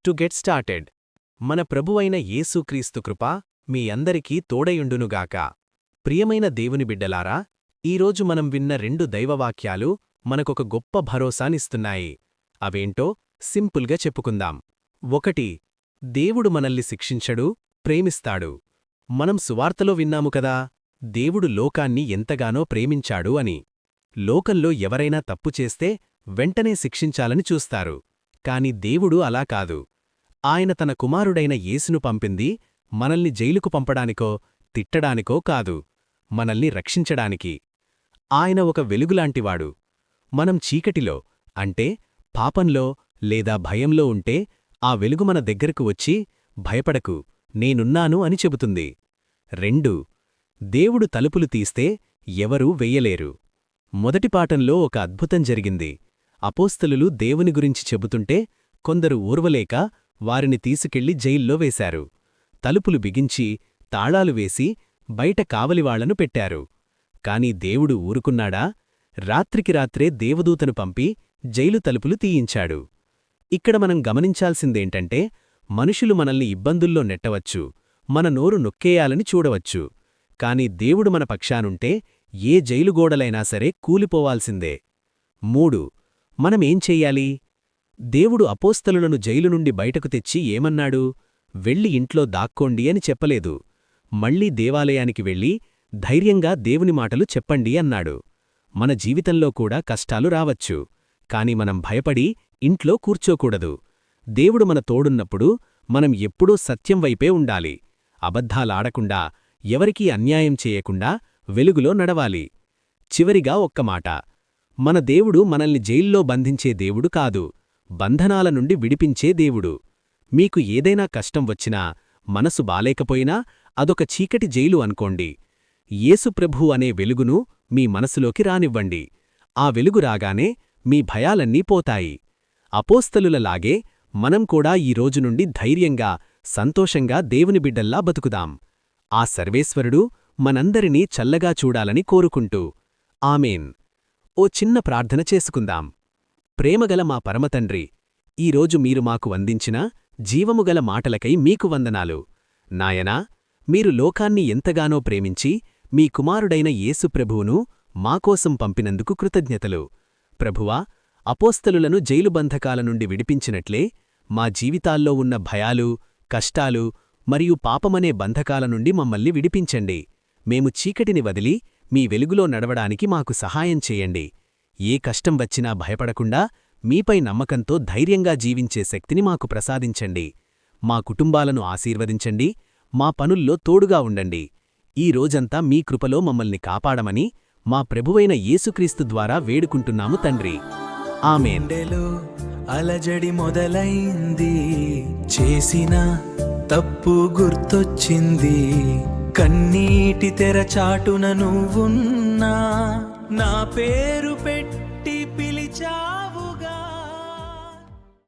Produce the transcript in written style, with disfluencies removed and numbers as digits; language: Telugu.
To get started. మన ప్రభువైన యేసుక్రీస్తు కృప మీ అందరికీ తోడయుండునుగాక. ప్రియమైన దేవుని బిడ్డలారా, ఈరోజు మనం విన్న 2 దైవవాక్యాలు మనకొక గొప్ప భరోసానిస్తున్నాయి. అవేంటో సింపుల్గా చెప్పుకుందాం. 1. దేవుడు మనల్ని శిక్షించడు, ప్రేమిస్తాడు. మనం సువార్తలో విన్నాము కదా, దేవుడు లోకాన్ని ఎంతగానో ప్రేమించాడు అని. లోకంలో ఎవరైనా తప్పు చేస్తే వెంటనే శిక్షించాలని చూస్తారు. కాని దేవుడు అలా కాదు. ఆయన తన కుమారుడైన యేసును పంపింది మనల్ని జైలుకు పంపడానికో, తిట్టడానికో కాదు, మనల్ని రక్షించడానికి. ఆయన ఒక వెలుగులాంటివాడు. మనం చీకటిలో, అంటే పాపంలో లేదా భయంలో ఉంటే ఆ వెలుగు మన దగ్గరకు వచ్చి, భయపడకు, నేనున్నాను అని చెబుతుంది. 2. దేవుడు తలుపులు తీస్తే ఎవరూ వెయ్యలేరు. మొదటి పాఠంలో ఒక అద్భుతం జరిగింది. అపోస్తలులు దేవుని గురించి చెబుతుంటే కొందరు ఊర్వలేక వారిని తీసుకెళ్లి జైల్లో వేశారు. తలుపులు బిగించి, తాళాలు వేసి బయట కావలివాళ్లను పెట్టారు. కాని దేవుడు ఊరుకున్నాడా? రాత్రికి రాత్రే దేవదూతను పంపి జైలు తలుపులు తీయించాడు. ఇక్కడ మనం గమనించాల్సిందేంటంటే, మనుషులు మనల్ని ఇబ్బందుల్లో నెట్టవచ్చు, మన నోరు నొక్కేయాలని చూడవచ్చు. కాని దేవుడు మన పక్షానుంటే ఏ జైలుగోడలైనా సరే కూలిపోవాల్సిందే. 3. మనమేం చెయ్యాలి? దేవుడు అపోస్తలులను జైలు నుండి బయటకు తెచ్చి ఏమన్నాడు? వెళ్ళి ఇంట్లో దాక్కోండి అని చెప్పలేదు. మళ్లీ దేవాలయానికి వెళ్ళి ధైర్యంగా దేవుని మాటలు చెప్పండి అన్నాడు. మన జీవితంలో కూడా కష్టాలు రావచ్చు. కాని మనం భయపడి ఇంట్లో కూర్చోకూడదు. దేవుడు మన తోడున్నప్పుడు మనం ఎప్పుడూ సత్యం వైపే ఉండాలి. అబద్ధాలాడకుండా, ఎవరికీ అన్యాయం చేయకుండా వెలుగులో నడవాలి. చివరిగా ఒక్క మాట. మన దేవుడు మనల్ని జైల్లో బంధించే దేవుడు కాదు, బంధనాల నుండి విడిపించే దేవుడు. మీకు ఏదైనా కష్టం వచ్చినా, మనసు బాలేకపోయినా అదొక చీకటి జైలు అనుకోండి. యేసుప్రభు అనే వెలుగును మీ మనసులోకి రానివ్వండి. ఆ వెలుగు రాగానే మీ భయాలన్నీ పోతాయి. అపోస్తలులలాగే మనం కూడా ఈ రోజు నుండి ధైర్యంగా, సంతోషంగా దేవుని బిడ్డల్లా బతుకుదాం. ఆ సర్వేశ్వరుడు మనందరినీ చల్లగా చూడాలని కోరుకుంటూ ఆమేన్. ఓ చిన్న ప్రార్థన చేసుకుందాం. ప్రేమగల మా పరమతండ్రి, ఈరోజు మీరు మాకు అందించిన జీవముగల మాటలకై మీకు వందనాలు. నాయనా, మీరు లోకాన్ని ఎంతగానో ప్రేమించి మీ కుమారుడైన యేసుప్రభువును మాకోసం పంపినందుకు కృతజ్ఞతలు. ప్రభువా, అపోస్తలులను జైలుబంధకాల నుండి విడిపించినట్లే మా జీవితాల్లో ఉన్న భయాలు, కష్టాలు మరియు పాపమనే బంధకాల నుండి మమ్మల్ని విడిపించండి. మేము చీకటిని వదిలి మీ వెలుగులో నడవడానికి మాకు సహాయం చేయండి. ఏ కష్టం వచ్చినా భయపడకుండా మీపై నమ్మకంతో ధైర్యంగా జీవించే శక్తిని మాకు ప్రసాదించండి. మా కుటుంబాలను ఆశీర్వదించండి. మా పనుల్లో తోడుగా ఉండండి. ఈ రోజంతా మీ కృపలో మమ్మల్ని కాపాడమని మా ప్రభువైన యేసుక్రీస్తు ద్వారా వేడుకుంటున్నాము తండ్రి. ఆమేన్. అలజడి మొదలైంది, చేసిన తప్పు గుర్తొచ్చింది. కన్నీటి తెరచాటున నువ్వున్నా, నా పేరు పెట్టి పిలిచావు.